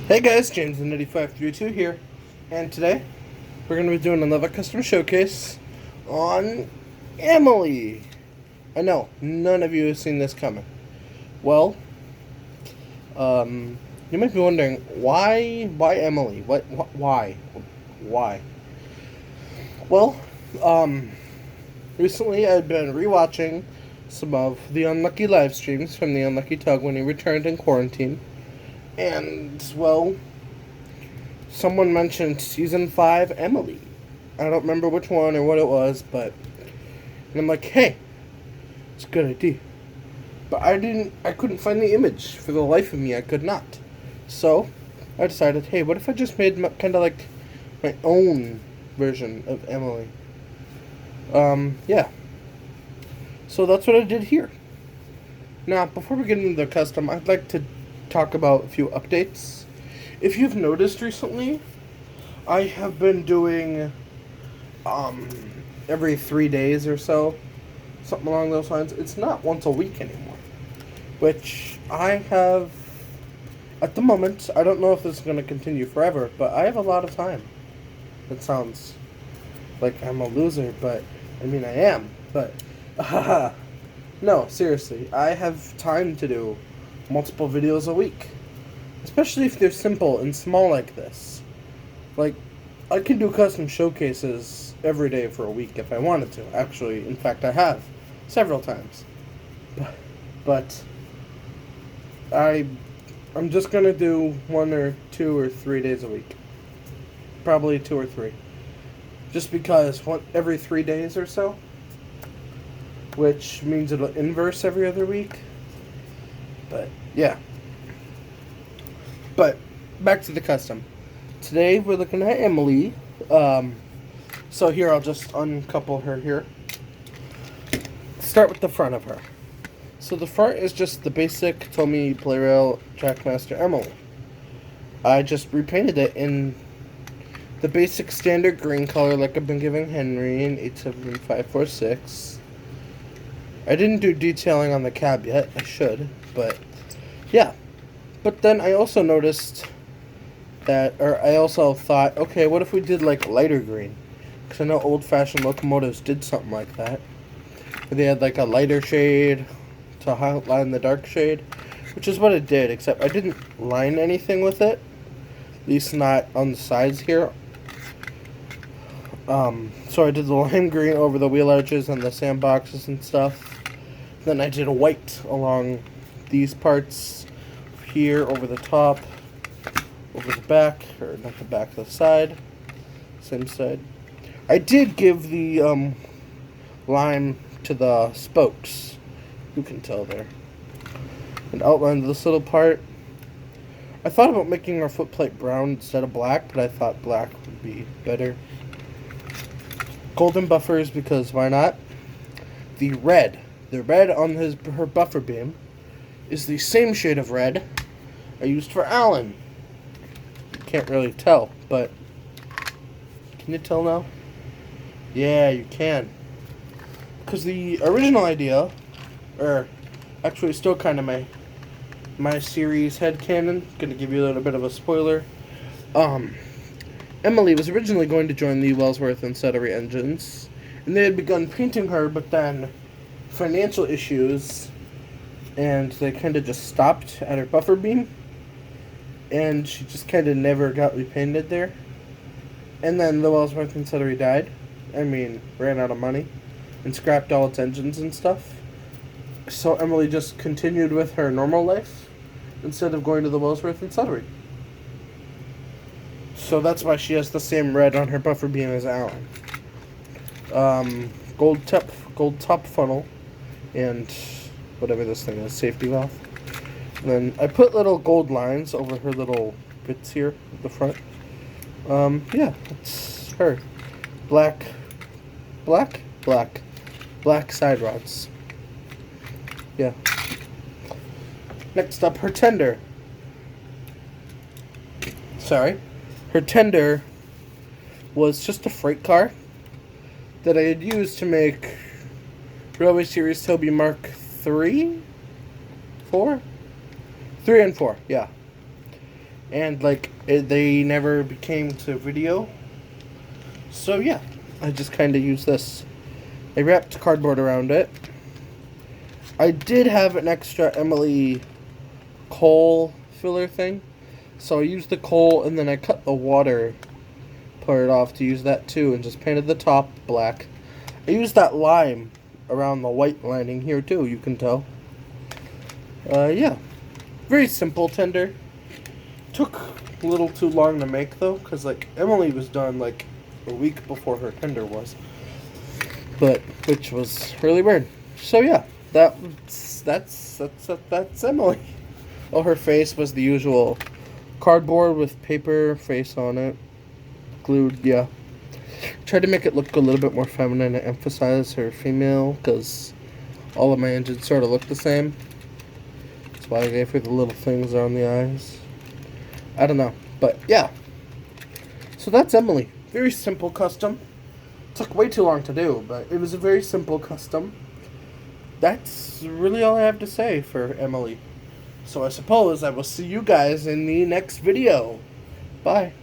Hey guys, James the 8532 here, and today we're going to be doing another custom showcase on Emily. I know, none of you have seen this coming. Well, you might be wondering, why Emily? Why? Well, recently I've been rewatching some of the Unlucky live streams from the Unlucky Tug when he returned in quarantine. And, well, someone mentioned Season 5 Emily. I don't remember which one or what it was, but... And I'm like, hey, it's a good idea. But I couldn't find the image. For the life of me, I could not. So, I decided, hey, what if I just made kind of like my own version of Emily? Yeah. So that's what I did here. Now, before we get into the custom, I'd like to talk about a few updates. If you've noticed recently, I have been doing every 3 days or so, something along those lines. It's not once a week anymore, which I have at the moment. I don't know if this is going to continue forever, but I have a lot of time. It sounds like I'm a loser, but I mean I am, but no, seriously, I have time to do multiple videos a week, especially if they're simple and small like this. Like, I can do custom showcases every day for a week if I wanted to. Actually, in fact, I have several times. But I'm just gonna do 1 or 2 or 3 days a week. Probably 2 or 3. Just because every 3 days or so, which means it'll inverse every other week. But, yeah. But, back to the custom. Today, we're looking at Emily. So here, I'll just uncouple her here. Start with the front of her. So the front is just the basic Tomy Playrail Trackmaster Emily. I just repainted it in the basic standard green color like I've been giving Henry in 87546. I didn't do detailing on the cab yet. I should, but yeah. But then I also noticed that, or I also thought, okay, what if we did like lighter green? Because I know old-fashioned locomotives did something like that, where they had like a lighter shade to highlight the dark shade, which is what it did, except I didn't line anything with it, at least not on the sides here. So I did the lime green over the wheel arches and the sandboxes and stuff. Then I did a white along these parts here, over the top, over the back, or not the back, the side, same side. I did give the lime to the spokes, you can tell there, and outlined this little part. I thought about making our footplate brown instead of black, but I thought black would be better. Golden buffers, because why not? The red on her buffer beam is the same shade of red I used for Alan. You can't really tell, but can you tell now? Yeah, you can. Because the original idea, or actually still kind of my series headcanon, gonna give you a little bit of a spoiler. Emily was originally going to join the Wellsworth and Suttery engines, and they had begun painting her, but then financial issues, and they kind of just stopped at her buffer beam, and she just kind of never got repainted there. And then the Wellsworth and Suttery died. I mean, ran out of money, and scrapped all its engines and stuff. So Emily just continued with her normal life, instead of going to the Wellsworth and Suttery. So that's why she has the same red on her buffer beam as Alan. Gold top funnel, and whatever this thing is, safety valve. And then I put little gold lines over her little bits here at the front. Yeah, that's her. Black side rods. Yeah. Next up, her tender. Sorry. Her tender was just a freight car that I had used to make Railway Series Toby Mark 3? 4? 3 and 4, yeah. and like they never became to video. So yeah, I just kind of use this. I wrapped cardboard around it. I did have an extra Emily coal filler thing, so I used the coal and then I cut the water part off to use that too, and just painted the top black. I used that lime around the white lining here too, you can tell. Yeah, very simple tender. Took a little too long to make though, because like Emily was done like a week before her tender was, but which was really weird. So yeah, that's Emily. Oh, her face was the usual cardboard with paper face on it, glued. Yeah, tried to make it look a little bit more feminine and emphasize her female, because all of my engines sort of look the same. That's why I gave her the little things on the eyes. I don't know, but yeah. So that's Emily. Very simple custom. Took way too long to do, but it was a very simple custom. That's really all I have to say for Emily. So I suppose I will see you guys in the next video. Bye.